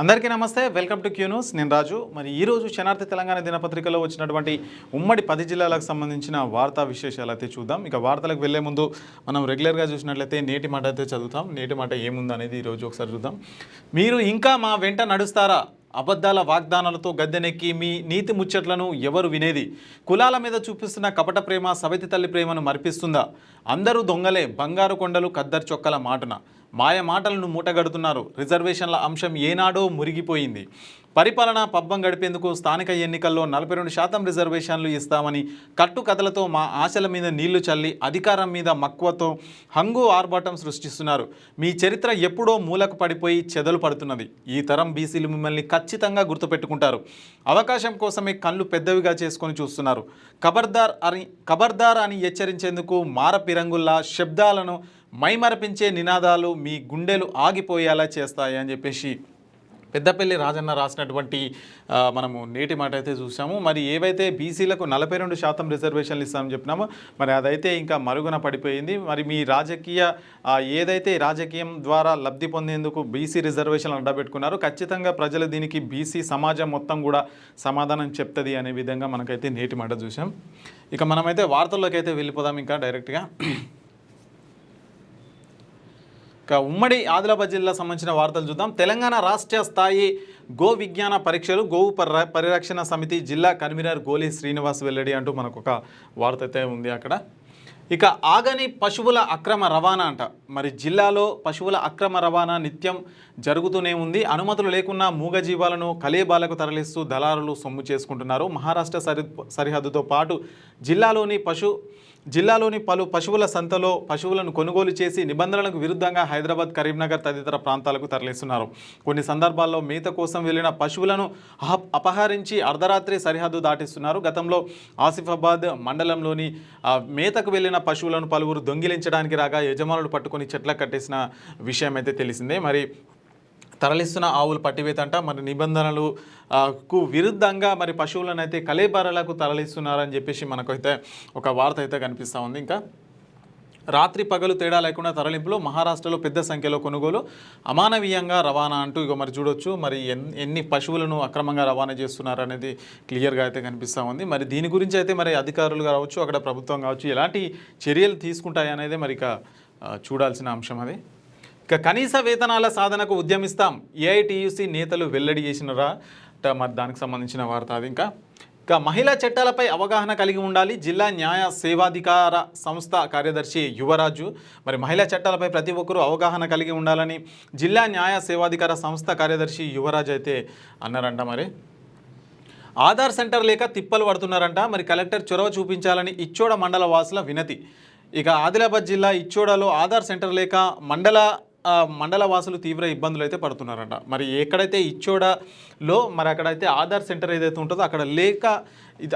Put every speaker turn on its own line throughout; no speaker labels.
అందరికీ నమస్తే, welcome to Q news. నేను రాజు. మరి ఈరోజు శనార్థి తెలంగాణ దినపత్రికలో వచ్చినటువంటి ఉమ్మడి 10 జిల్లాలకు సంబంధించిన వార్తా విశేషాలు అయితే చూద్దాం. ఇక వార్తలకు వెళ్లే ముందు మనం రెగ్యులర్గా చూసినట్లయితే నేటి మాట అయితే చదువుతాం. నేటి మాట ఏముంది అనేది ఈరోజు ఒకసారి చూద్దాం. మీరు ఇంకా మా వెంట నడుస్తారా? అబద్ధాల వాగ్దానాలతో గద్దెనెక్కి మీ నీతి ముచ్చట్లను ఎవరు వినేది? కులాల మీద చూపిస్తున్న కపట ప్రేమ సవితి తల్లి ప్రేమను మరిపిస్తుందా? అందరూ దొంగలే, బంగారు కొండలు ఖద్దరు చొక్కల మాటున మాయ మాటలను మూటగడుతున్నారు. రిజర్వేషన్ల అంశం ఏనాడో మురిగిపోయింది. పరిపాలన పబ్బం గడిపేందుకు స్థానిక ఎన్నికల్లో 42% రిజర్వేషన్లు ఇస్తామని కట్టుకథలతో మా ఆశల మీద నీళ్లు చల్లి అధికారం మీద మక్కువతో హంగు ఆర్భాటం సృష్టిస్తున్నారు. మీ చరిత్ర ఎప్పుడో మూలకు పడిపోయి చెదలు పడుతున్నది. ఈ తరం బీసీలు మిమ్మల్ని ఖచ్చితంగా గుర్తుపెట్టుకుంటారు. అవకాశం కోసమే కళ్ళు పెద్దవిగా చేసుకొని చూస్తున్నారు. ఖబర్దార్ అని హెచ్చరించేందుకు మారపిరంగుల్లా శబ్దాలను మైమరపించే నినాదాలు మీ గుండెలు ఆగిపోయేలా చేస్తాయి అని చెప్పేసి పెద్దపల్లి రాజన్న రాసినటువంటి మనము నేటి మాట అయితే చూసాము. మరి ఏవైతే బీసీలకు 42% రిజర్వేషన్లు ఇస్తామని చెప్పినామో మరి అదైతే ఇంకా మరుగున పడిపోయింది. మరి మీ ఏదైతే రాజకీయం ద్వారా లబ్ధి పొందేందుకు బీసీ రిజర్వేషన్లు అడ్డబెట్టుకున్నారో ఖచ్చితంగా ప్రజలు దీనికి బీసీ సమాజం మొత్తం కూడా సమాధానం చెప్తుంది అనే విధంగా మనకైతే నేటి మాట చూసాం. ఇక మనమైతే వార్తల్లోకి అయితే వెళ్ళిపోదాం ఇంకా డైరెక్ట్గా. ఉమ్మడి ఆదిలాబాద్ జిల్లా సంబంధించిన వార్తలు చూద్దాం. తెలంగాణ రాష్ట్ర స్థాయి గో విజ్ఞాన పరీక్షలు గోవు పరిరక్షణ సమితి జిల్లా కన్వీనర్ గోలి శ్రీనివాస్ వెల్లడి అంటూ మనకు ఒక వార్త అయితే ఉంది అక్కడ. ఇక ఆగని పశువుల అక్రమ రవాణా అంట. మరి జిల్లాలో పశువుల అక్రమ రవాణా నిత్యం జరుగుతూనే ఉంది. అనుమతులు లేకున్నా మూగజీవాలను కలేబాలకు తరలిస్తూ దళారులు సొమ్ము చేసుకుంటున్నారు. మహారాష్ట్ర సరిహద్దుతో పాటు జిల్లాలోని పలు పశువుల సంతలో పశువులను కొనుగోలు చేసి నిబంధనలకు విరుద్ధంగా హైదరాబాద్, కరీంనగర్ తదితర ప్రాంతాలకు తరలిస్తున్నారు. కొన్ని సందర్భాల్లో మేత కోసం వెళ్లిన పశువులను అపహరించి అర్ధరాత్రి సరిహద్దు దాటిస్తున్నారు. గతంలో ఆసిఫాబాద్ మండలంలోని మేతకు వెళ్లిన పశువులను పలువురు దొంగిలించడానికి రాగా యజమానులు పట్టుకొని చెట్లకు కట్టేసిన విషయం అయితే తెలిసిందే. మరి తరలిస్తున్న ఆవులు పట్టివేతంట. మరి నిబంధనలకు విరుద్ధంగా మరి పశువులను అయితే కలేబరాలకు తరలిస్తున్నారని చెప్పేసి మనకైతే ఒక వార్త అయితే కనిపిస్తూ ఉంది. ఇంకా రాత్రి పగలు తేడా లేకుండా తరలింపులో మహారాష్ట్రలో పెద్ద సంఖ్యలో కొనుగోలు, అమానవీయంగా రవాణా అంటూ ఇక మరి చూడొచ్చు. మరి ఎన్ని పశువులను అక్రమంగా రవాణా చేస్తున్నారు అనేది క్లియర్గా అయితే కనిపిస్తూ ఉంది. మరి దీని గురించి అయితే మరి అధికారులు కావచ్చు, అక్కడ ప్రభుత్వం కావచ్చు ఎలాంటి చర్యలు తీసుకుంటాయి అనేది మరి ఇక చూడాల్సిన అంశం అది. ఇక కనీస వేతనాల సాధనకు ఉద్యమిస్తాం, ఏఐటీయూసీ నేతలు వెల్లడి చేసినరా మరి దానికి సంబంధించిన వార్త అది. ఇక మహిళా చట్టాలపై అవగాహన కలిగి ఉండాలి, జిల్లా న్యాయ సేవాధికార సంస్థ కార్యదర్శి యువరాజు. మరి మహిళా చట్టాలపై ప్రతి ఒక్కరూ అవగాహన కలిగి ఉండాలని జిల్లా న్యాయ సేవాధికార సంస్థ కార్యదర్శి యువరాజు అయితే అన్నారంట. మరి ఆధార్ సెంటర్ లేక తిప్పలు పడుతున్నారంట. మరి కలెక్టర్ చొరవ చూపించాలని ఇచ్చోడ మండల వాసుల వినతి. ఇక ఆదిలాబాద్ జిల్లా ఇచ్చోడలో ఆధార్ సెంటర్ లేక మండల వాసులు తీవ్ర ఇబ్బందులు అయితే పడుతున్నారంట. మరి ఎక్కడైతే ఇచ్చోడలో మరి అక్కడైతే ఆధార్ సెంటర్ ఏదైతే ఉంటుందో అక్కడ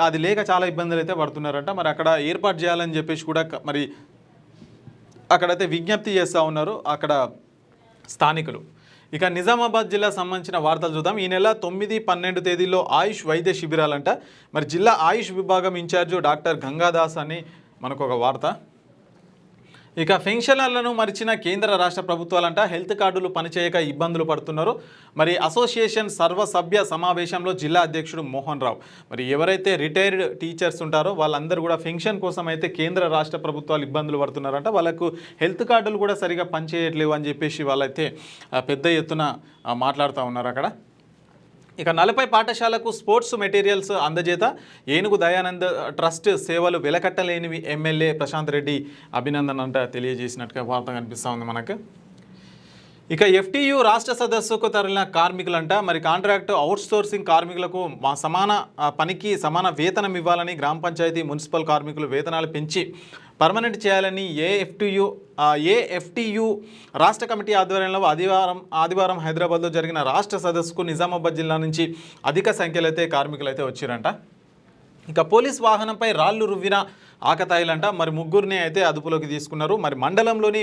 అది లేక చాలా ఇబ్బందులు అయితే పడుతున్నారంట. మరి అక్కడ ఏర్పాటు చేయాలని చెప్పేసి కూడా మరి అక్కడైతే విజ్ఞప్తి చేస్తూ ఉన్నారు అక్కడ స్థానికులు. ఇక నిజామాబాద్ జిల్లా సంబంధించిన వార్తలు చూద్దాం. ఈ నెల 9, 12 తేదీల్లో ఆయుష్ వైద్య శిబిరాలంట. మరి జిల్లా ఆయుష్ విభాగం ఇన్ఛార్జు డాక్టర్ గంగాదాస్ అని మనకు ఒక వార్త. ఇక పెన్షనర్లను మరిచిన కేంద్ర రాష్ట్ర ప్రభుత్వాలంట. హెల్త్ కార్డులు పనిచేయక ఇబ్బందులు పడుతున్నారు. మరి అసోసియేషన్ సర్వసభ్య సమావేశంలో జిల్లా అధ్యక్షుడు మోహన్ రావు మరి ఎవరైతే రిటైర్డ్ టీచర్స్ ఉంటారో వాళ్ళందరూ కూడా పెన్షన్ కోసం అయితే కేంద్ర రాష్ట్ర ప్రభుత్వాలు ఇబ్బందులు పడుతున్నారంట. వాళ్ళకు హెల్త్ కార్డులు కూడా సరిగా పనిచేయట్లేవు అని చెప్పేసి వాళ్ళైతే పెద్ద ఎత్తున మాట్లాడుతూ ఉన్నారు అక్కడ. ఇక 40 పాఠశాలకు స్పోర్ట్స్ మెటీరియల్స్ అందజేత. ఏనుగు దయానంద్ ట్రస్ట్ సేవలు వెలకట్టలేనివి ఎమ్మెల్యే ప్రశాంత్ రెడ్డి అభినందన అంట తెలియజేసినట్టుగా వార్త కనిపిస్తూ ఉంది మనకు. ఇక ఎఫ్టీయూ రాష్ట్ర సదస్సుకు తరలిన కార్మికులంట. మరి కాంట్రాక్టు అవుట్సోర్సింగ్ కార్మికులకు సమాన పనికి సమాన వేతనం ఇవ్వాలని గ్రామ పంచాయతీ, మున్సిపల్ కార్మికులు వేతనాలు పెంచి పర్మనెంట్ చేయాలని ఏఎఫ్టీయూ రాష్ట్ర కమిటీ ఆధ్వర్యంలో ఆదివారం హైదరాబాద్లో జరిగిన రాష్ట్ర సదస్సుకు నిజామాబాద్ జిల్లా నుంచి అధిక సంఖ్యలో అయితే కార్మికులు అయితే వచ్చారంట. ఇక పోలీస్ వాహనంపై రాళ్లు రువ్విన ఆకతాయిలంట. మరి ముగ్గురిని అయితే అదుపులోకి తీసుకున్నారు. మరి మండలంలోని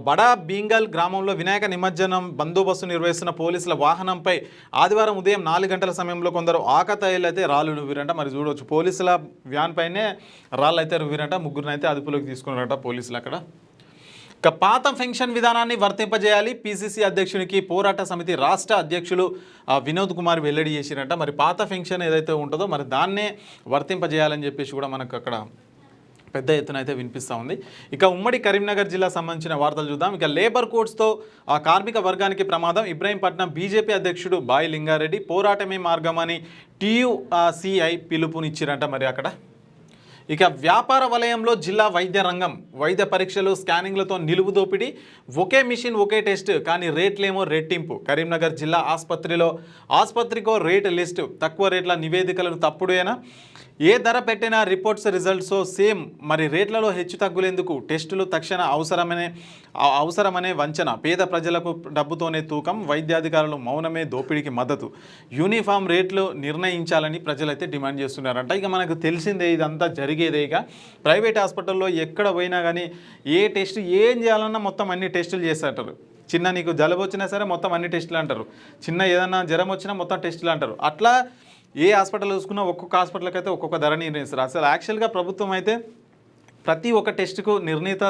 బడా బీంగల్ గ్రామంలో వినాయక నిమజ్జనం బందోబస్తు నిర్వహిస్తున్న పోలీసుల వాహనంపై ఆదివారం ఉదయం 4 గంటల సమయంలో కొందరు ఆకతాయిలు అయితే రాళ్ళు రువ్విరంట. మరి చూడవచ్చు పోలీసుల వ్యాన్ పైనే రాళ్ళు అయితే రువ్విరంట. ముగ్గురిని అయితే అదుపులోకి తీసుకున్నారంట పోలీసులు అక్కడ. ఇక పాత పెన్షన్ విధానాన్ని వర్తింపజేయాలి. పిసిసి అధ్యక్షునికి పోరాట సమితి రాష్ట్ర అధ్యక్షులు వినోద్ కుమార్ వెల్లడి చేసినట్ట. మరి పాత పెన్షన్ ఏదైతే ఉంటుందో మరి దాన్నే వర్తింపజేయాలని చెప్పేసి కూడా మనకు అక్కడ పెద్ద ఎత్తున అయితే వినిపిస్తూ ఉంది. ఇక ఉమ్మడి కరీంనగర్ జిల్లా సంబంధించిన వార్తలు చూద్దాం. ఇక లేబర్ కోడ్స్తో కార్మిక వర్గానికి ప్రమాదం. ఇబ్రాహీంపట్నం బీజేపీ అధ్యక్షుడు బాయి లింగారెడ్డి పోరాటమే మార్గమని టీయూసీఐ పిలుపునిచ్చిరంట. మరి అక్కడ ఇక వ్యాపార వలయంలో జిల్లా వైద్య రంగం వైద్య పరీక్షలు స్కానింగ్లతో నిలువు దోపిడీ. ఒకే మిషన్ ఒకే టెస్ట్ కానీ రేట్లేమో రెట్టింపు. కరీంనగర్ జిల్లా ఆసుపత్రికో రేట్ లిస్ట్ తక్కువ రేట్ల నివేదికలను తప్పుడేనా? ఏ ధర పెట్టినా రిపోర్ట్స్ రిజల్ట్స్ సేమ్. మరి రేట్లలో హెచ్చు తగ్గులేందుకు? టెస్టులు తక్షణ అవసరమనే వంచన. పేద ప్రజలకు డబ్బుతోనే తూకం. వైద్యాధికారులు మౌనమే దోపిడీకి మద్దతు. యూనిఫామ్ రేట్లు నిర్ణయించాలని ప్రజలైతే డిమాండ్ చేస్తున్నారంట. ఇక మనకు తెలిసిందే ఇదంతా జరిగేదే. ఇక ప్రైవేట్ హాస్పిటల్లో ఎక్కడ పోయినా కానీ ఏ టెస్ట్ ఏం చేయాలన్నా మొత్తం అన్ని టెస్టులు చేస్తారు. చిన్న నీకు జలుబు వచ్చినా సరే మొత్తం అన్ని టెస్టులు అంటారు. చిన్న ఏదన్నా జ్వరం వచ్చినా మొత్తం టెస్టులు అంటారు. అట్లా ఏ హాస్పిటల్ చూసుకున్నా ఒక్కొక్క హాస్పిటల్కి అయితే ఒక్కొక్క ధర నిర్ణయిస్తారు. అసలు యాక్చువల్గా ప్రభుత్వం అయితే ప్రతి ఒక్క టెస్ట్కు నిర్ణీత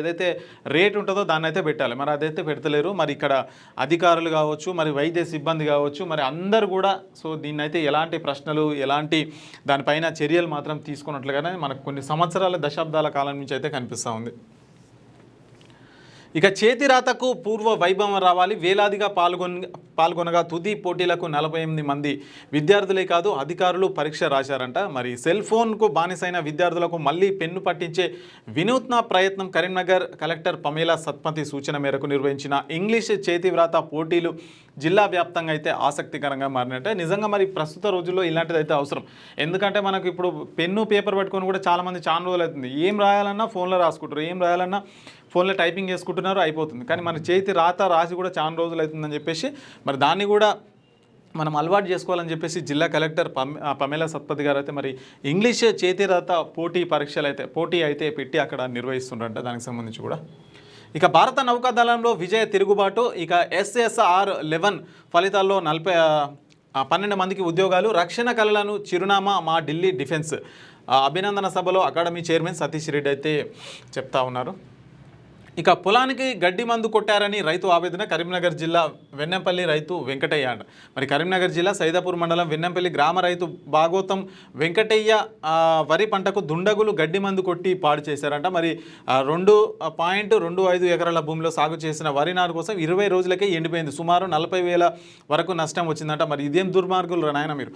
ఏదైతే రేట్ ఉంటుందో దాన్ని అయితే పెట్టాలి. మరి అదైతే పెడతలేరు. మరి ఇక్కడ అధికారులు కావచ్చు, మరి వైద్య సిబ్బంది కావచ్చు, మరి అందరు కూడా దీన్ని అయితే ఎలాంటి ప్రశ్నలు ఎలాంటి దానిపైన చర్యలు మాత్రం తీసుకున్నట్లుగానే మనకు కొన్ని సంవత్సరాల దశాబ్దాల కాలం నుంచి అయితే కనిపిస్తూ ఉంది. ఇక చేతిరాతకు పూర్వ వైభవం రావాలి. వేలాదిగా పాల్గొనగా తుది పోటీలకు 48 మంది విద్యార్థులే కాదు అధికారులు పరీక్ష రాశారంట. మరి సెల్ ఫోన్కు బానిసైన విద్యార్థులకు మళ్ళీ పెన్ను పట్టించే వినూత్న ప్రయత్నం. కరీంనగర్ కలెక్టర్ పమేలా సత్పతి సూచన మేరకు నిర్వహించిన ఇంగ్లీష్ చేతివ్రాత పోటీలు జిల్లా వ్యాప్తంగా అయితే ఆసక్తికరంగా మారినట్టే. నిజంగా మరి ప్రస్తుత రోజుల్లో ఇలాంటిది అయితే అవసరం. ఎందుకంటే మనకు ఇప్పుడు పెన్ను పేపర్ పట్టుకొని కూడా చాలామంది చాలా రోజులు అవుతుంది. ఏం రాయాలన్నా ఫోన్లో రాసుకుంటారు, ఏం రాయాలన్నా ఫోన్లో టైపింగ్ చేసుకుంటున్నారు, అయిపోతుంది. కానీ మన చేతి రాత రాసి కూడా చాలా రోజులు అవుతుందని చెప్పేసి మరి దాన్ని కూడా మనం అలవాటు చేసుకోవాలని చెప్పేసి జిల్లా కలెక్టర్ పమేలా సత్పతి గారు అయితే మరి ఇంగ్లీష్ చేతిరాత పోటీ అయితే పెట్టి అక్కడ నిర్వహిస్తుంటారంట. దానికి సంబంధించి కూడా ఇక భారత నౌకాదళంలో విజయ తిరుగుబాటు. ఇక SSR-11 ఫలితాల్లో 12 మందికి ఉద్యోగాలు. రక్షణ కళలను చిరునామా మా ఢిల్లీ డిఫెన్స్. అభినందన సభలో అకాడమీ చైర్మన్ సతీష్ రెడ్డి అయితే చెప్తా ఉన్నారు. ఇక పొలానికి గడ్డి మందు కొట్టారని రైతు ఆవేదన. కరీంనగర్ జిల్లా వెన్నెంపల్లి రైతు వెంకటయ్య అంట. మరి కరీంనగర్ జిల్లా సైదాపూర్ మండలం వెన్నెంపల్లి గ్రామ రైతు భాగోతం వెంకటయ్య వరి పంటకు దుండగులు గడ్డి మందు కొట్టి పాడు చేశారంట. మరి 2.25 ఎకరాల భూమిలో సాగు చేసిన వరి నారు కోసం 20 రోజులకే ఎండిపోయింది. సుమారు 40,000 వరకు నష్టం వచ్చిందంట. మరి ఇదేం దుర్మార్గులు నాయన మీరు.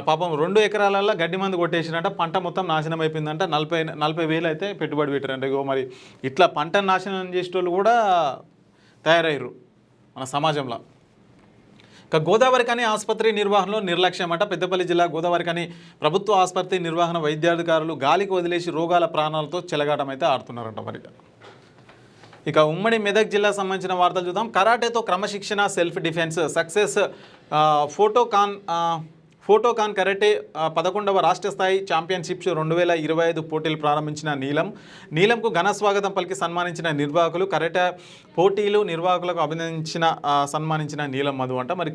పాపం 2 ఎకరాలలో గడ్డి మందు కొట్టేసినట్ట. పంట మొత్తం నాశనం అయిపోయిందంట. 40,000 అయితే పెట్టుబడి పెట్టారంట. ఇగో మరి ఇట్లా పంట నాశనం చేసేటోళ్ళు కూడా తయారయ్యారు మన సమాజంలో. ఇక గోదావరిఖని ఆసుపత్రి నిర్వహణలో నిర్లక్ష్యం అంట. పెద్దపల్లి జిల్లా గోదావరిఖని ప్రభుత్వ ఆసుపత్రి నిర్వహణ వైద్యాధికారులు గాలికి వదిలేసి రోగాల ప్రాణాలతో చెలగాటం అయితే ఆడుతున్నారంట. మరి ఇక ఉమ్మడి మెదక్ జిల్లా సంబంధించిన వార్తలు చూద్దాం. కరాటేతో క్రమశిక్షణ సెల్ఫ్ డిఫెన్స్ సక్సెస్. ఫోటోకాన్ కరాటే 11వ రాష్ట్ర స్థాయి ఛాంపియన్షిప్స్ 2025 పోటీలు ప్రారంభించిన నీలంకు ఘన స్వాగతం పలికి సన్మానించిన నిర్వాహకులు. కరాటే పోటీలు నిర్వాహకులకు సన్మానించిన నీలం మధు అంట. మరి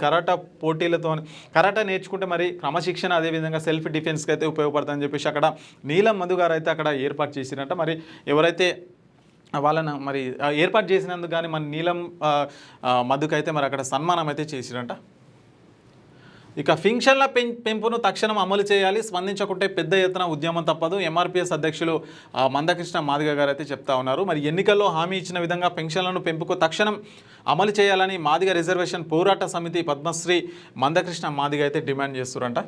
కరాటే నేర్చుకుంటే మరి క్రమశిక్షణ అదేవిధంగా సెల్ఫ్ డిఫెన్స్కి అయితే ఉపయోగపడుతుందని చెప్పేసి అక్కడ నీలం మధు గారు అయితే అక్కడ ఏర్పాటు చేసినట్ట. మరి ఎవరైతే వాళ్ళను మరి ఏర్పాటు చేసినందుకు కానీ మన నీలం మధుకైతే మరి అక్కడ సన్మానం అయితే చేసిరంట. ఇక పింఛన్ల పెంపును తక్షణం అమలు చేయాలి. స్పందించకుంటే పెద్ద ఎత్తున ఉద్యమం తప్పదు. ఎంఆర్పీఎస్ అధ్యక్షులు మందకృష్ణ మాదిగ గారు అయితే చెప్తా ఉన్నారు. మరి ఎన్నికల్లో హామీ ఇచ్చిన విధంగా పెన్షన్లను పెంపుకు తక్షణం అమలు చేయాలని మాదిగ రిజర్వేషన్ పోరాట సమితి పద్మశ్రీ మందకృష్ణ మాదిగ అయితే డిమాండ్ చేస్తున్నారంట.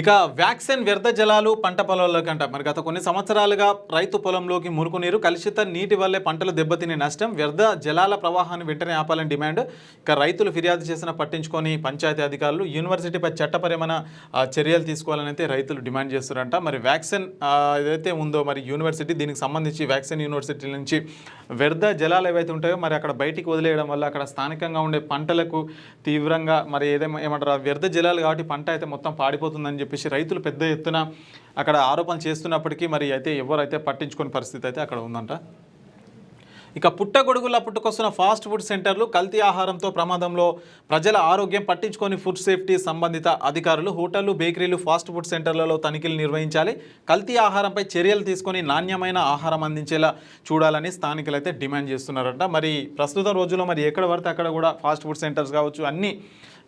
ఇక వ్యాక్సిన్ వ్యర్థ జలాలు పంట పొలాల్లోకి అంట. మరి గత కొన్ని సంవత్సరాలుగా రైతు పొలంలోకి మురుకునీరు కలుషిత నీటి వల్లే పంటలు దెబ్బతినే నష్టం. వ్యర్థ జలాల ప్రవాహాన్ని వెంటనే ఆపాలని డిమాండ్. ఇక రైతులు ఫిర్యాదు చేసిన పట్టించుకొని పంచాయతీ అధికారులు యూనివర్సిటీపై చట్టపరమైన చర్యలు తీసుకోవాలని అయితే రైతులు డిమాండ్ చేస్తున్నారంట. మరి వ్యాక్సిన్ ఏదైతే ఉందో మరి యూనివర్సిటీ దీనికి సంబంధించి వ్యాక్సిన్ యూనివర్సిటీ నుంచి వ్యర్థ జలాలు ఏవైతే ఉంటాయో మరి అక్కడ బయటికి వదిలేయడం వల్ల అక్కడ స్థానికంగా ఉండే పంటలకు తీవ్రంగా మరి ఏమంటారు వ్యర్థ జలాలు కాబట్టి పంట అయితే మొత్తం పాడిపోతుందని చెప్పేసి రైతులు పెద్ద ఎత్తున అక్కడ ఆరోపణలు చేస్తున్నప్పటికీ మరి అయితే ఎవరైతే పట్టించుకునే పరిస్థితి అయితే అక్కడ ఉందంట. ఇక పుట్టగొడుగులా పుట్టుకొస్తున్న ఫాస్ట్ ఫుడ్ సెంటర్లు కల్తీ ఆహారంతో ప్రమాదంలో ప్రజల ఆరోగ్యం పట్టించుకొని ఫుడ్ సేఫ్టీ సంబంధిత అధికారులు హోటళ్లు బేకరీలు ఫాస్ట్ ఫుడ్ సెంటర్లలో తనిఖీలు నిర్వహించాలి. కల్తీ ఆహారంపై చర్యలు తీసుకొని నాణ్యమైన ఆహారం అందించేలా చూడాలని స్థానికులు అయితే డిమాండ్ చేస్తున్నారంట. మరి ప్రస్తుత రోజుల్లో మరి ఎక్కడ పడితే అక్కడ కూడా ఫాస్ట్ ఫుడ్ సెంటర్స్ కావచ్చు అన్నీ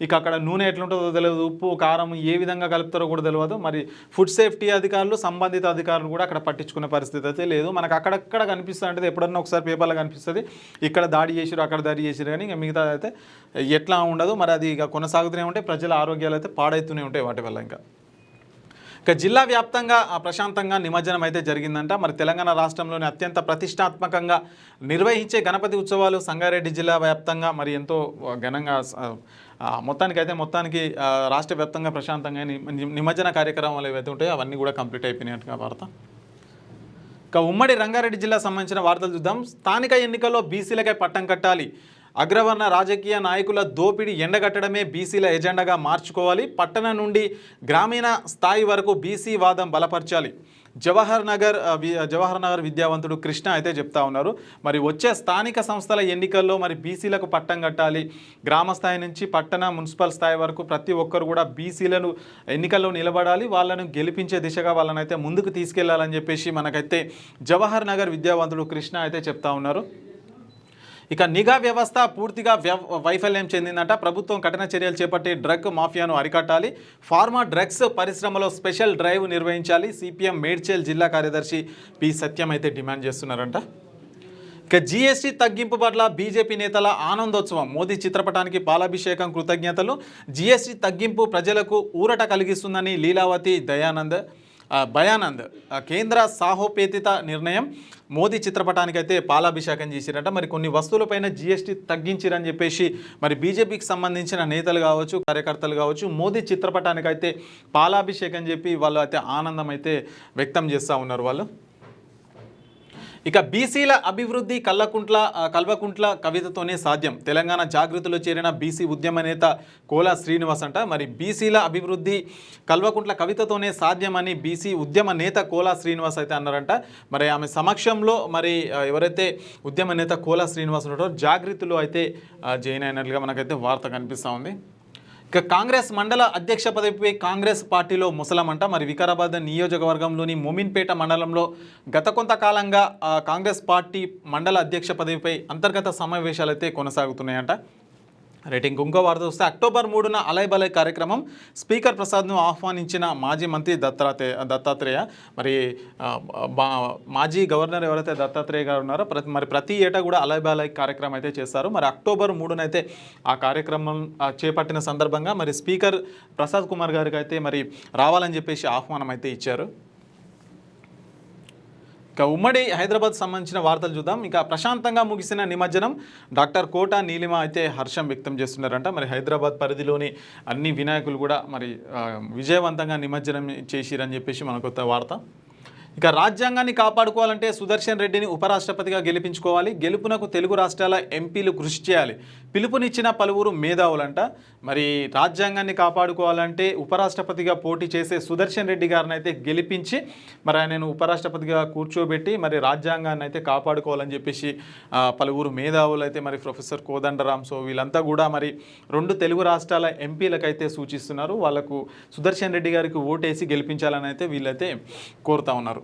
ఇక అక్కడ నూనె ఎట్లుంటుందో తెలియదు, ఉప్పు కారం ఏ విధంగా కలుపుతారో కూడా తెలియదు. మరి ఫుడ్ సేఫ్టీ అధికారులు సంబంధిత అధికారులు కూడా అక్కడ పట్టించుకునే పరిస్థితి అయితే లేదు. మనకు అక్కడక్కడ కనిపిస్తుంది అంటే ఎప్పుడన్నా ఒకసారి పేపర్లో కనిపిస్తుంది ఇక్కడ దాడి చేసిరు అక్కడ దాడి చేసిరు, కానీ ఇంకా మిగతా అయితే ఎట్లా ఉండదు. మరి అది ఇక కొనసాగుతూనే ఉంటాయి, ప్రజల ఆరోగ్యాలు అయితే పాడవుతూనే ఉంటాయి వాటి వల్ల. ఇక జిల్లా వ్యాప్తంగా ప్రశాంతంగా నిమజ్జనం అయితే జరిగిందంట. మరి తెలంగాణ రాష్ట్రంలోని అత్యంత ప్రతిష్టాత్మకంగా నిర్వహించే గణపతి ఉత్సవాలు సంగారెడ్డి జిల్లా వ్యాప్తంగా మరి ఎంతో ఘనంగా మొత్తానికి రాష్ట్ర వ్యాప్తంగా ప్రశాంతంగా నిమజ్జన కార్యక్రమాలు ఏవైతే ఉంటాయో అవన్నీ కూడా కంప్లీట్ అయిపోయినట్టుగా వార్త. ఇక ఉమ్మడి రంగారెడ్డి జిల్లా సంబంధించిన వార్తలు చూద్దాం. స్థానిక ఎన్నికల్లో బీసీలకై పట్టం కట్టాలి. అగ్రవర్ణ రాజకీయ నాయకుల దోపిడీ ఎండగట్టడమే బీసీల ఎజెండాగా మార్చుకోవాలి. పట్టణ నుండి గ్రామీణ స్థాయి వరకు బీసీ వాదం బలపరచాలి. జవహర్ నగర్ విద్యావంతుడు కృష్ణ అయితే చెప్తా ఉన్నారు. మరి వచ్చే స్థానిక సంస్థల ఎన్నికల్లో మరి బీసీలకు పట్టం కట్టాలి. గ్రామ స్థాయి నుంచి పట్టణ మున్సిపల్ స్థాయి వరకు ప్రతి ఒక్కరు కూడా బీసీలను ఎన్నికల్లో నిలబడాలి. వాళ్ళను గెలిపించే దిశగా వాళ్ళని అయితే ముందుకు తీసుకెళ్లాలని చెప్పేసి మనకైతే జవహర్ నగర్ విద్యావంతుడు కృష్ణ అయితే చెప్తా ఉన్నారు. ఇక నిఘా వ్యవస్థ పూర్తిగా వైఫల్యం చెందిందంట. ప్రభుత్వం కఠిన చర్యలు చేపట్టి డ్రగ్ మాఫియాను అరికట్టాలి. ఫార్మా డ్రగ్స్ పరిశ్రమలో స్పెషల్ డ్రైవ్ నిర్వహించాలి. సిపిఎం మేడ్చల్ జిల్లా కార్యదర్శి పి సత్యం అయితే డిమాండ్ చేస్తున్నారంట. ఇక జీఎస్టీ తగ్గింపు పట్ల బీజేపీ నేతల ఆనందోత్సవం. మోదీ చిత్రపటానికి పాలాభిషేకం, కృతజ్ఞతలు. జీఎస్టీ తగ్గింపు ప్రజలకు ఊరట కలిగిస్తుందని లీలావతి భయానంద్ కేంద్ర సాహోపేతిత నిర్ణయం. మోదీ చిత్రపటానికి అయితే పాలాభిషేకం చేసిరంట. మరి కొన్ని వస్తువులపైన జీఎస్టీ తగ్గించిరని చెప్పేసి మరి బీజేపీకి సంబంధించిన నేతలు కావచ్చు కార్యకర్తలు కావచ్చు మోదీ చిత్రపటానికి అయితే పాలాభిషేకం చెప్పి వాళ్ళు అయితే ఆనందం అయితే వ్యక్తం చేస్తూ ఉన్నారు వాళ్ళు. ఇక బీసీల అభివృద్ధి కల్వకుంట్ల కవితతోనే సాధ్యం. తెలంగాణ జాగృతిలో చేరిన బీసీ ఉద్యమ నేత కోలా శ్రీనివాస్ అంట. మరి బీసీల అభివృద్ధి కల్వకుంట్ల కవితతోనే సాధ్యమని బీసీ ఉద్యమ నేత కోలా శ్రీనివాస్ అయితే అన్నారంట. మరి ఆమె సమక్షంలో మరి ఎవరైతే ఉద్యమ నేత కోలా శ్రీనివాస్ ఉన్నారో జాగృతిలో అయితే జాయిన్ అయినట్లుగా మనకైతే వార్త కనిపిస్తూ ఉంది. ఇక కాంగ్రెస్ మండల అధ్యక్ష పదవిపై కాంగ్రెస్ పార్టీలో ముసలమంట. మరి వికారాబాద్ నియోజకవర్గంలోని మోమిన్పేట మండలంలో గత కొంతకాలంగా కాంగ్రెస్ పార్టీ మండల అధ్యక్ష పదవిపై అంతర్గత సమావేశాలు అయితే కొనసాగుతున్నాయంట. రేటింగ్ ఇంకో వార్త వస్తే అక్టోబర్ 3న అలైబలై కార్యక్రమం. స్పీకర్ ప్రసాద్ను ఆహ్వానించిన మాజీ మంత్రి దత్తాత్రేయ. మరి మాజీ గవర్నర్ ఎవరైతే దత్తాత్రేయ గారు ఉన్నారో ప్రతి ఏటా కూడా అలైబలై కార్యక్రమం అయితే చేస్తారు. మరి అక్టోబర్ 3న అయితే ఆ కార్యక్రమం చేపట్టిన సందర్భంగా మరి స్పీకర్ ప్రసాద్ కుమార్ గారికి అయితే మరి రావాలని చెప్పేసి ఆహ్వానం అయితే ఇచ్చారు. ఇక ఉమ్మడి హైదరాబాద్ సంబంధించిన వార్తలు చూద్దాం. ఇక ప్రశాంతంగా ముగిసిన నిమజ్జనం. డాక్టర్ కోట నీలిమ అయితే హర్షం వ్యక్తం చేస్తున్నారంట. మరి హైదరాబాద్ పరిధిలోని అన్ని వినాయకులు కూడా మరి విజయవంతంగా నిమజ్జనం చేసిరని చెప్పేసి మనకు కొత్త వార్త. ఇక రాజ్యాంగాన్ని కాపాడుకోవాలంటే సుదర్శన్ రెడ్డిని ఉపరాష్ట్రపతిగా గెలిపించుకోవాలి. గెలుపునకు తెలుగు రాష్ట్రాల ఎంపీలు కృషి చేయాలి. పిలుపునిచ్చిన పలువురు మేధావులంట. మరి రాజ్యాంగాన్ని కాపాడుకోవాలంటే ఉపరాష్ట్రపతిగా పోటీ చేసే సుదర్శన్ రెడ్డి గారిని అయితే గెలిపించి మరి ఆయనను ఉపరాష్ట్రపతిగా కూర్చోబెట్టి మరి రాజ్యాంగాన్ని అయితే కాపాడుకోవాలని చెప్పేసి పలువురు మేధావులు అయితే మరి ప్రొఫెసర్ కోదండరామ్ వీళ్ళంతా కూడా మరి 2 తెలుగు రాష్ట్రాల ఎంపీలకైతే సూచిస్తున్నారు. వాళ్ళకు సుదర్శన్ రెడ్డి గారికి ఓటేసి గెలిపించాలని అయితే వీళ్ళైతే కోరుతా ఉన్నారు.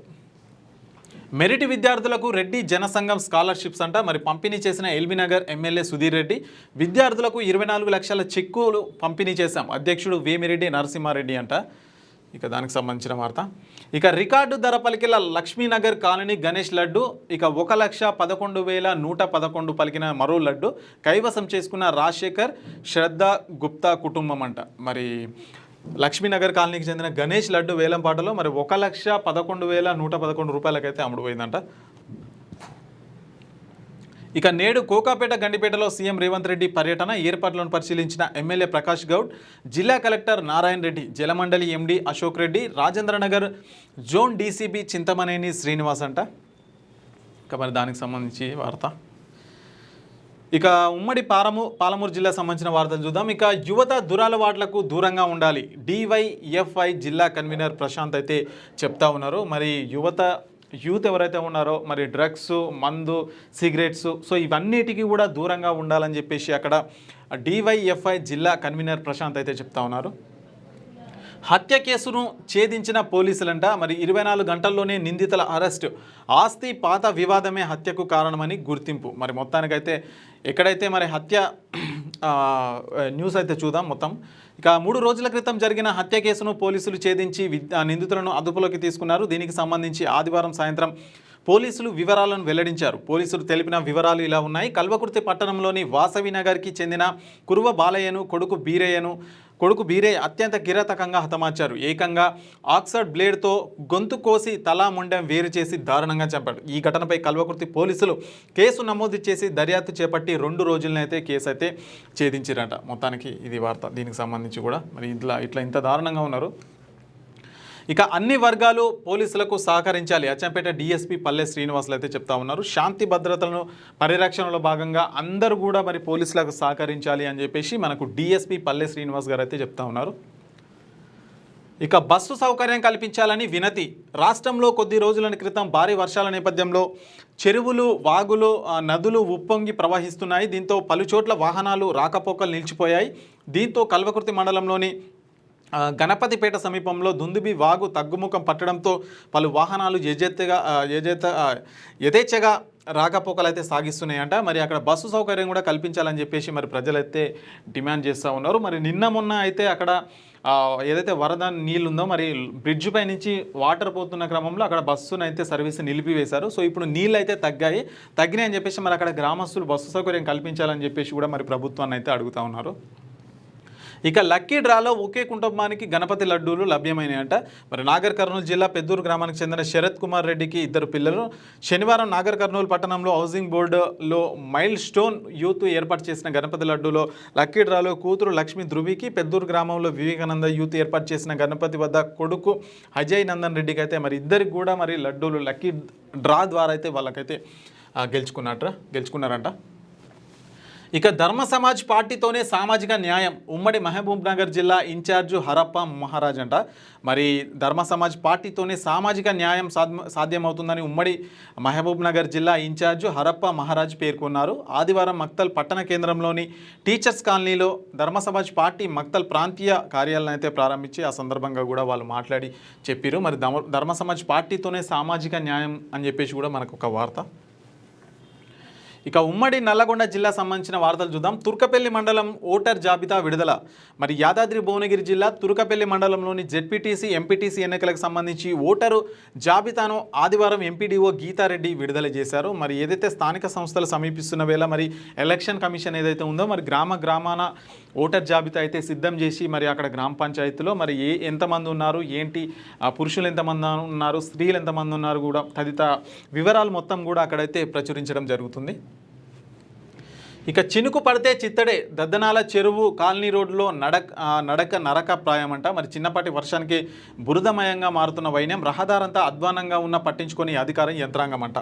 మెరిట్ విద్యార్థులకు రెడ్డి జనసంఘం స్కాలర్షిప్స్ అంట. మరి పంపిణీ చేసిన ఎల్బీనగర్ ఎమ్మెల్యే సుధీర్ రెడ్డి. విద్యార్థులకు 24 లక్షల చెక్కులు పంపిణీ చేశాం. అధ్యక్షుడు వేమిరెడ్డి నరసింహారెడ్డి అంట. ఇక దానికి సంబంధించిన వార్త. ఇక రికార్డు ధర పలికిన లక్ష్మీనగర్ కాలనీ గణేష్ లడ్డు. ఇక 1,11,111 పలికిన మరో లడ్డు కైవసం చేసుకున్న రాజశేఖర్ శ్రద్ధ గుప్తా కుటుంబం అంట. మరి లక్ష్మీనగర్ కాలనీకి చెందిన గణేష్ లడ్డు వేలంపాటలో మరి 1,11,111 రూపాయలకైతే అమ్ముడుపోయిందంట. ఇక నేడు కోకాపేట గండిపేటలో సీఎం రేవంత్ రెడ్డి పర్యటన. ఏర్పాట్లను పరిశీలించిన ఎమ్మెల్యే ప్రకాష్ గౌడ్, జిల్లా collector Narayana Reddy, Jalamandali MD Ashok Reddy, Rajendranagar zone DCB Chintamaneni Srinivas అంట. ఇక మరి దానికి సంబంధించి వార్త. ఇక ఉమ్మడి పాలమూరు జిల్లా సంబంధించిన వార్తలు చూద్దాం. ఇక యువత దురలవాట్లకు దూరంగా ఉండాలి. డివైఎఫ్ఐ జిల్లా కన్వీనర్ ప్రశాంత్ అయితే చెప్తా ఉన్నారు. మరి యువత యూత్ ఎవరైతే ఉన్నారో మరి డ్రగ్స్, మందు, సిగరెట్స్, సో ఇవన్నిటికీ కూడా దూరంగా ఉండాలని చెప్పేసి అక్కడ డివైఎఫ్ఐ జిల్లా కన్వీనర్ ప్రశాంత్ అయితే చెప్తా ఉన్నారు. హత్య కేసును ఛేదించిన పోలీసులంట మరి 24 గంటల్లోనే నిందితుల అరెస్టు, ఆస్తి పాత వివాదమే హత్యకు కారణమని గుర్తింపు. మరి మొత్తానికైతే ఎక్కడైతే మరి హత్య న్యూస్ అయితే చూద్దాం మొత్తం. ఇక 3 రోజుల క్రితం జరిగిన హత్య కేసును పోలీసులు ఛేదించి నిందితులను అదుపులోకి తీసుకున్నారు. దీనికి సంబంధించి ఆదివారం సాయంత్రం పోలీసులు వివరాలను వెల్లడించారు. పోలీసులు తెలిపిన వివరాలు ఇలా ఉన్నాయి. కల్వకుర్తి పట్టణంలోని వాసవి నగర్కి చెందిన కురువ బాలయ్యను కొడుకు బీరయ్య అత్యంత కిరాతకంగా హతమార్చారు. ఏకంగా ఆక్సర్డ్ బ్లేడ్తో గొంతు కోసి తలా ముండెం వేరు చేసి దారుణంగా చంపాడు. ఈ ఘటనపై కల్వకుర్తి పోలీసులు కేసు నమోదు చేసి దర్యాప్తు చేపట్టి 2 రోజులనైతే కేసు అయితే ఛేదించారట. మొత్తానికి ఇది వార్త. దీనికి సంబంధించి కూడా మరి ఇట్లా ఇంత దారుణంగా ఉన్నారు. ఇక అన్ని వర్గాలు పోలీసులకు సహకరించాలి. అచ్చంపేట డిఎస్పీ పల్లె శ్రీనివాసులు అయితే చెప్తా ఉన్నారు. శాంతి భద్రతలను పరిరక్షణలో భాగంగా అందరూ కూడా మరి పోలీసులకు సహకరించాలి అని చెప్పేసి మనకు డిఎస్పీ పల్లె శ్రీనివాస్ గారు అయితే చెప్తా ఉన్నారు. ఇక బస్సు సౌకర్యం కల్పించాలని వినతి. రాష్ట్రంలో కొద్ది రోజుల క్రితం భారీ వర్షాల నేపథ్యంలో చెరువులు, వాగులు, నదులు ఉప్పొంగి ప్రవహిస్తున్నాయి. దీంతో పలుచోట్ల వాహనాలు రాకపోకలు నిలిచిపోయాయి. దీంతో కల్వకుర్తి మండలంలోని గణపతిపేట సమీపంలో దుందుబి వాగు తగ్గుముఖం పట్టడంతో పలు వాహనాలు యథేచ్ఛగా రాకపోకలు అయితే సాగిస్తున్నాయంట. మరి అక్కడ బస్సు సౌకర్యం కూడా కల్పించాలని చెప్పేసి మరి ప్రజలైతే డిమాండ్ చేస్తూ ఉన్నారు. మరి మొన్న అయితే అక్కడ ఏదైతే వరద నీళ్ళు ఉందో మరి బ్రిడ్జ్ పై నుంచి వాటర్ పోతున్న క్రమంలో అక్కడ బస్సును అయితే సర్వీస్ నిలిపివేశారు. సో ఇప్పుడు నీళ్ళు అయితే తగ్గినాయి అని చెప్పేసి మరి అక్కడ గ్రామస్తులు బస్సు సౌకర్యం కల్పించాలని చెప్పేసి కూడా మరి ప్రభుత్వాన్ని అయితే అడుగుతూ ఉన్నారు. ఇక లక్కీ డ్రాలో ఒకే కుటుంబానికి గణపతి లడ్డూలు లభ్యమైనాయంట. మరి నాగర్ కర్నూలు జిల్లా పెద్దూరు గ్రామానికి చెందిన శరత్ కుమార్ రెడ్డికి 2 పిల్లలు. శనివారం నాగర్ కర్నూలు పట్టణంలో హౌసింగ్ బోర్డులో మైల్ స్టోన్ యూత్ ఏర్పాటు చేసిన గణపతి లడ్డూలో లక్కీ డ్రాలో కూతురు లక్ష్మి ధృవికి, పెద్దూరు గ్రామంలో వివేకానంద యూత్ ఏర్పాటు చేసిన గణపతి వద్ద కొడుకు అజయ్ నందన్ రెడ్డికి అయితే మరి ఇద్దరికి కూడా మరి లడ్డూలు లక్కీ డ్రా ద్వారా అయితే వాళ్ళకైతే గెలుచుకున్నారంట. ఇక ధర్మ సమాజ్ పార్టీతోనే సామాజిక న్యాయం. ఉమ్మడి మహబూబ్ నగర్ జిల్లా ఇన్ఛార్జు హరప్ప మహారాజ్ అంట. మరి ధర్మ సమాజ్ పార్టీతోనే సామాజిక న్యాయం సాధ్యమవుతుందని ఉమ్మడి మహబూబ్ నగర్ జిల్లా ఇన్ఛార్జు హరప్ప మహారాజ్ పేర్కొన్నారు. ఆదివారం మక్తల్ పట్టణ కేంద్రంలోని టీచర్స్ కాలనీలో ధర్మ సమాజ్ పార్టీ మక్తల్ ప్రాంతీయ కార్యాలయం అయితే ప్రారంభించి ఆ సందర్భంగా కూడా వాళ్ళు మాట్లాడి చెప్పారు. మరి ధర్మ సమాజ్ పార్టీతోనే సామాజిక న్యాయం అని చెప్పేసి కూడా మనకు ఒక వార్త. ఇక ఉమ్మడి నల్లగొండ జిల్లా సంబంధించిన వార్తలు చూద్దాం. తుర్కపల్లి మండలం ఓటర్ జాబితా విడుదల. మరి యాదాద్రి భువనగిరి జిల్లా తుర్కపల్లి మండలంలోని జెడ్పీటీసీ, ఎంపీటీసీ ఎన్నికలకు సంబంధించి ఓటరు జాబితాను ఆదివారం ఎంపీడీఓ గీతారెడ్డి విడుదల చేశారు. మరి ఏదైతే స్థానిక సంస్థలు సమీపిస్తున్న వేళ మరి ఎలక్షన్ కమిషన్ ఏదైతే ఉందో మరి గ్రామాన ఓటర్ జాబితా అయితే సిద్ధం చేసి మరి అక్కడ గ్రామ పంచాయతీలో మరి ఎంతమంది ఉన్నారు, ఏంటి, పురుషులు ఎంతమంది ఉన్నారు, స్త్రీలు ఎంతమంది ఉన్నారు కూడా తదితర వివరాలు మొత్తం కూడా అక్కడైతే ప్రచురించడం జరుగుతుంది. ఇక చినుకు పడితే చిత్తడే. దద్దనాల చెరువు కాలనీ రోడ్లో నరక ప్రాయమంట. మరి చిన్నపాటి వర్షానికి బురదమయంగా మారుతున్న వైన్యం, రహదారంతా అధ్వానంగా ఉన్న పట్టించుకొని అధికారం యంత్రాంగం అంట.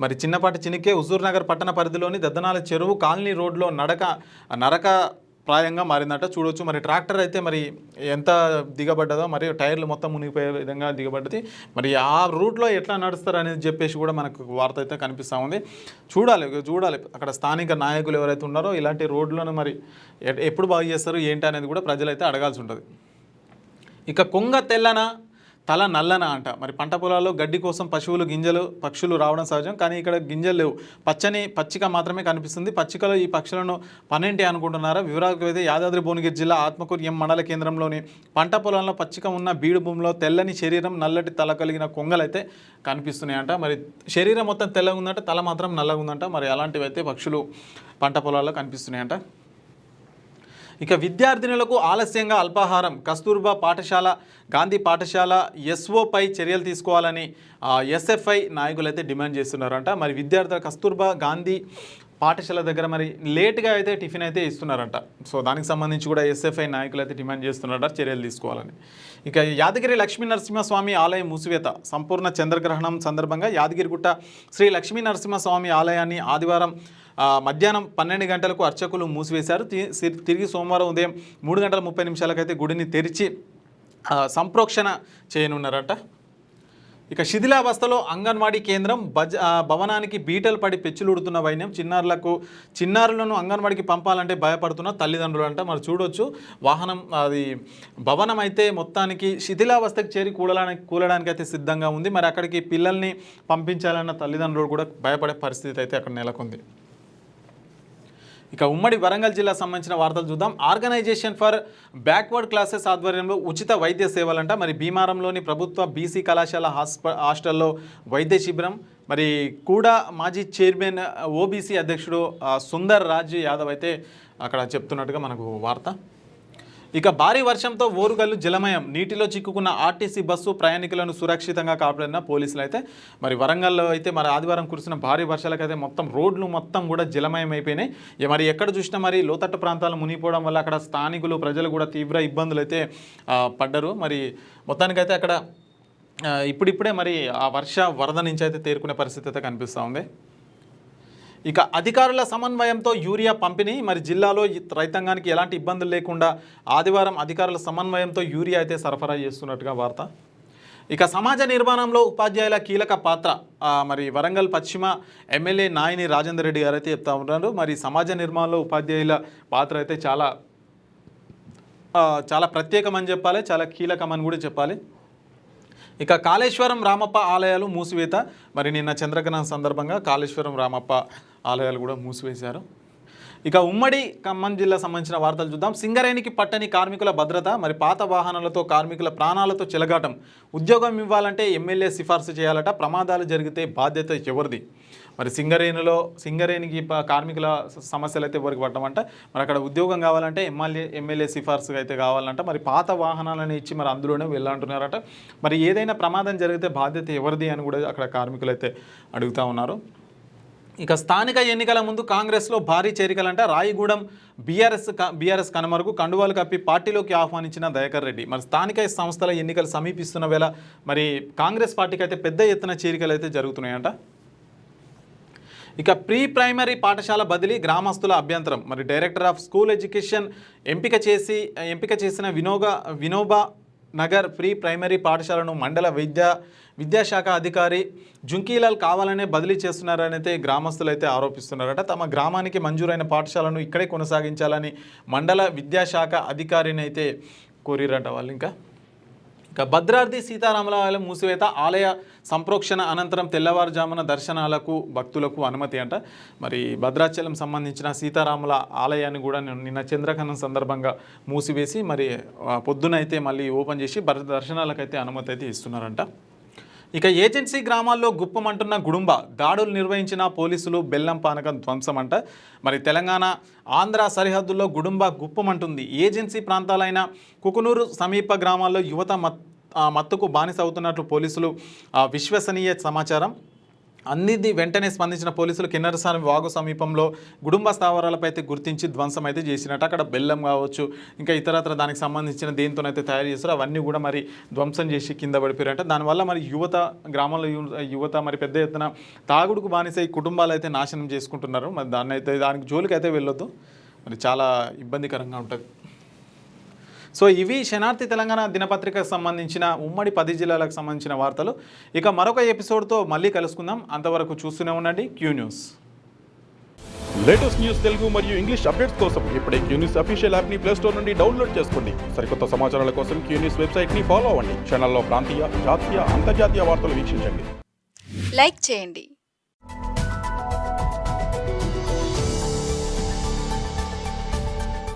మరి చిన్నపాటి చినుకే హుజూర్ నగర్ పట్టణ పరిధిలోని దద్దనాల చెరువు కాలనీ రోడ్లో నరక ప్రాయంగా మారిందట. చూడవచ్చు మరి ట్రాక్టర్ అయితే మరి ఎంత దిగబడ్డదో, మరి టైర్లు మొత్తం మునిగిపోయే విధంగా దిగబడ్డది. మరి ఆ రూట్లో ఎట్లా నడుస్తారు అనేది చెప్పేసి కూడా మనకు వార్త అయితే కనిపిస్తూ ఉంది. చూడాలి అక్కడ స్థానిక నాయకులు ఎవరైతే ఉన్నారో ఇలాంటి రోడ్లను మరి ఎప్పుడు బాగు చేస్తారు ఏంటి అనేది కూడా ప్రజలైతే అడగాల్సి ఉంటుంది. ఇక కొంగ తెల్లన తల నల్లన అంట. మరి పంట పొలాల్లో గడ్డి కోసం పక్షులు రావడం సహజం, కానీ ఇక్కడ గింజలు లేవు. పచ్చిక మాత్రమే కనిపిస్తుంది. పచ్చికలో ఈ పక్షులను పనేంటి అనుకుంటున్నారా? వివరాలకు అయితే యాదాద్రి భువనగిరి జిల్లా ఆత్మకూరు మండల కేంద్రంలోని పంట పొలాల్లో పచ్చిక ఉన్న బీడు భూమిలో తెల్లని శరీరం, నల్లటి తల కలిగిన కొంగలు అయితే కనిపిస్తున్నాయంట. మరి శరీరం మొత్తం తెల్లగా ఉందంట, తల మాత్రం నల్లగా ఉందంట. మరి అలాంటివి అయితే పక్షులు పంట పొలాల్లో కనిపిస్తున్నాయంట. ఇక విద్యార్థినులకు ఆలస్యంగా అల్పాహారం. కస్తూర్బా పాఠశాల, గాంధీ పాఠశాల ఎస్ఓపై చర్యలు తీసుకోవాలని ఎస్ఎఫ్ఐ నాయకులు అయితే డిమాండ్ చేస్తున్నారంట. మరి విద్యార్థుల కస్తూర్బా గాంధీ పాఠశాల దగ్గర మరి లేట్గా అయితే టిఫిన్ అయితే ఇస్తున్నారంట. సో దానికి సంబంధించి కూడా ఎస్ఎఫ్ఐ నాయకులు అయితే డిమాండ్ చేస్తున్నారట చర్యలు తీసుకోవాలని. ఇక యాదగిరి లక్ష్మీ నరసింహస్వామి ఆలయం మూసివేత. సంపూర్ణ చంద్రగ్రహణం సందర్భంగా యాదగిరిగుట్ట శ్రీ లక్ష్మీ నరసింహస్వామి ఆలయాన్ని ఆదివారం మధ్యాహ్నం 12 గంటలకు అర్చకులు మూసివేశారు. తిరిగి సోమవారం ఉదయం 3:30 నిమిషాలకైతే గుడిని తెరిచి సంప్రోక్షణ చేయనున్నారట. ఇక శిథిలావస్థలో అంగన్వాడీ కేంద్రం భవనానికి బీటలు పడి పెచ్చులుడుతున్న వైన్యం. చిన్నారులను అంగన్వాడికి పంపాలంటే భయపడుతున్న తల్లిదండ్రులు అంట. మరి చూడొచ్చు, వాహనం అది భవనం అయితే మొత్తానికి శిథిలావస్థకు చేరి కూలడానికి అయితే సిద్ధంగా ఉంది. మరి అక్కడికి పిల్లల్ని పంపించాలన్న తల్లిదండ్రులు కూడా భయపడే పరిస్థితి అయితే అక్కడ నెలకొంది. ఇక ఉమ్మడి వరంగల్ జిల్లా సంబంధించిన వార్తలు చూద్దాం. ఆర్గనైజేషన్ ఫర్ బ్యాక్వర్డ్ క్లాసెస్ ఆధ్వర్యంలో ఉచిత వైద్య సేవలంట. మరి భీమారంలోని ప్రభుత్వ బీసీ కళాశాల హాస్టల్లో వైద్య శిబిరం. మరి కూడా మాజీ చైర్మన్ ఓబీసీ అధ్యక్షుడు సుందర్ రాజ్ యాదవ్ అయితే అక్కడ చెప్తున్నట్టుగా మనకు వార్త. ఇక భారీ వర్షంతో ఓరుగల్లు జలమయం. నీటిలో చిక్కుకున్న ఆర్టీసీ బస్సు ప్రయాణికులను సురక్షితంగా కాపాడిన పోలీసులు అయితే. మరి వరంగల్లో అయితే మరి ఆదివారం కురిసిన భారీ వర్షాలకైతే మొత్తం రోడ్లు మొత్తం కూడా జలమయం అయిపోయినాయి. మరి ఎక్కడ చూసినా మరి లోతట్టు ప్రాంతాలు మునిగిపోవడం వల్ల అక్కడ స్థానికులు ప్రజలు కూడా తీవ్ర ఇబ్బందులు అయితే పడ్డారు. మరి మొత్తానికైతే అక్కడ ఇప్పుడిప్పుడే మరి ఆ వరద నుంచి అయితే తేరుకునే పరిస్థితి అయితే కనిపిస్తూ ఉంది. ఇక అధికారుల సమన్వయంతో యూరియా పంపిణీ. మరి జిల్లాలో రైతాంగానికి ఎలాంటి ఇబ్బందులు లేకుండా ఆదివారం అధికారుల సమన్వయంతో యూరియా అయితే సరఫరా చేస్తున్నట్టుగా వార్త. ఇక సమాజ నిర్మాణంలో ఉపాధ్యాయుల కీలక పాత్ర. మరి వరంగల్ పశ్చిమ ఎమ్మెల్యే నాయని రాజేందర్ రెడ్డి గారు అయితే చెప్తా ఉన్నారు. మరి సమాజ నిర్మాణంలో ఉపాధ్యాయుల పాత్ర అయితే చాలా ప్రత్యేకమని చెప్పాలి, చాలా కీలకమని కూడా చెప్పాలి. ఇక కాళేశ్వరం రామప్ప ఆలయాలు మూసివేత. మరి నిన్న చంద్రగ్రహణం సందర్భంగా కాళేశ్వరం రామప్ప ఆలయాలు కూడా మూసివేశారు. ఇక ఉమ్మడి ఖమ్మం జిల్లా సంబంధించిన వార్తలు చూద్దాం. సింగరేణికి పట్టని కార్మికుల భద్రత. మరి పాత వాహనాలతో కార్మికుల ప్రాణాలతో చెలగాటం. ఉద్యోగం ఇవ్వాలంటే ఎమ్మెల్యే సిఫార్సు చేయాలట. ప్రమాదాలు జరిగితే బాధ్యత ఎవరిది? మరి సింగరేణికి కార్మికుల సమస్యలు అయితే ఎవరికి పట్టమంట. మరి అక్కడ ఉద్యోగం కావాలంటే ఎమ్మెల్యే సిఫార్సు అయితే కావాలంట. మరి పాత వాహనాలను ఇచ్చి మరి అందులోనే వెళ్ళంటున్నారట. మరి ఏదైనా ప్రమాదం జరిగితే బాధ్యత ఎవరిది అని కూడా అక్కడ కార్మికులు అయితే అడుగుతూ ఉన్నారు. ఇక స్థానిక ఎన్నికల ముందు కాంగ్రెస్లో భారీ చేరికలంట. రాయిగూడెం బీఆర్ఎస్ కనుమరుగు. కండువాలు కప్పి పార్టీలోకి ఆహ్వానించిన దయాకర్ రెడ్డి. మరి స్థానిక సంస్థల ఎన్నికలు సమీపిస్తున్న వేళ మరి కాంగ్రెస్ పార్టీకి అయితే పెద్ద ఎత్తున చేరికలు అయితే జరుగుతున్నాయంట. ఇక ప్రీ ప్రైమరీ పాఠశాల బదిలీ. గ్రామస్తుల అభ్యంతరం. మరి డైరెక్టర్ ఆఫ్ స్కూల్ ఎడ్యుకేషన్ ఎంపిక చేసిన వినోబా నగర్ ప్రీ ప్రైమరీ పాఠశాలను మండల విద్యాశాఖ అధికారి జుంకీలాల్ కావాలనే బదిలీ చేస్తున్నారని అయితే గ్రామస్తులు అయితే ఆరోపిస్తున్నారట. తమ గ్రామానికి మంజూరైన పాఠశాలను ఇక్కడే కొనసాగించాలని మండల విద్యాశాఖ అధికారిని అయితే కోరిరట వాళ్ళు. ఇక భద్రాద్రి సీతారాముల ఆలయం మూసివేత. ఆలయ సంప్రోక్షణ అనంతరం తెల్లవారుజామున దర్శనాలకు భక్తులకు అనుమతి అంట. మరి భద్రాచలం సంబంధించిన సీతారాముల ఆలయాన్ని కూడా నిన్న చంద్రగ్రహణం సందర్భంగా మూసివేసి మరి పొద్దునైతే మళ్ళీ ఓపెన్ చేసి దర్శనాలకైతే అనుమతి అయితే ఇస్తున్నారంట. ఇక ఏజెన్సీ గ్రామాల్లో గుప్పమంటున్న గుడుంబ. దాడులు నిర్వహించిన పోలీసులు బెల్లం పానకం ధ్వంసం అంట. మరి తెలంగాణ ఆంధ్ర సరిహద్దుల్లో గుడుంబ గుప్పమంటుంది. ఏజెన్సీ ప్రాంతాలైన కుకునూరు సమీప గ్రామాల్లో యువత మత్తుకు బానిస అవుతున్నట్లు పోలీసులు విశ్వసనీయ సమాచారం అందింది. వెంటనే స్పందించిన పోలీసులు కిన్నెరసాని వాగు సమీపంలో గుడుంబ స్థావరాలపై అయితే గుర్తించి ధ్వంసం అయితే చేసినట్టు. అక్కడ బెల్లం కావచ్చు, ఇంకా ఇతరత్ర దానికి సంబంధించిన దేనితోనైతే తయారు చేస్తారో అవన్నీ కూడా మరి ధ్వంసం చేసి కింద పడిపోయారంట. దానివల్ల మరి గ్రామంలో యువత మరి పెద్ద ఎత్తున తాగుడుకు బానిస ఈ కుటుంబాలు అయితే నాశనం చేసుకుంటున్నారు. మరి దానికి జోలికి అయితే వెళ్ళొద్దు, మరి చాలా ఇబ్బందికరంగా ఉంటుంది. సో ఇవి శనార్థి తెలంగాణ దినపత్రికకు సంబంధించిన ఉమ్మడి 10 జిల్లాలకు సంబంధించిన వార్తలు. ఇక మరొక ఎపిసోడ్తో మళ్ళీ కలుసుకుందాం. అంతవరకు చూస్తూనే ఉండండి Q news.
Latest news Telugu మరియు ఇంగ్లీష్ అప్డేట్స్ కోసం ఇప్పుడే క్యూ న్యూస్ అఫీషియల్ యాప్ని ప్లే స్టోర్ నుండి డౌన్లోడ్ చేసుకోండి. సరికొత్త సమాచారాల కోసం క్యూ న్యూస్ వెబ్సైట్ని ఫాలో అవ్వండి. ఛానల్లో ప్రాంతీయ, జాతీయ, అంతర్జాతీయ వార్తలు వీక్షించండి.
లైక్ చేయండి.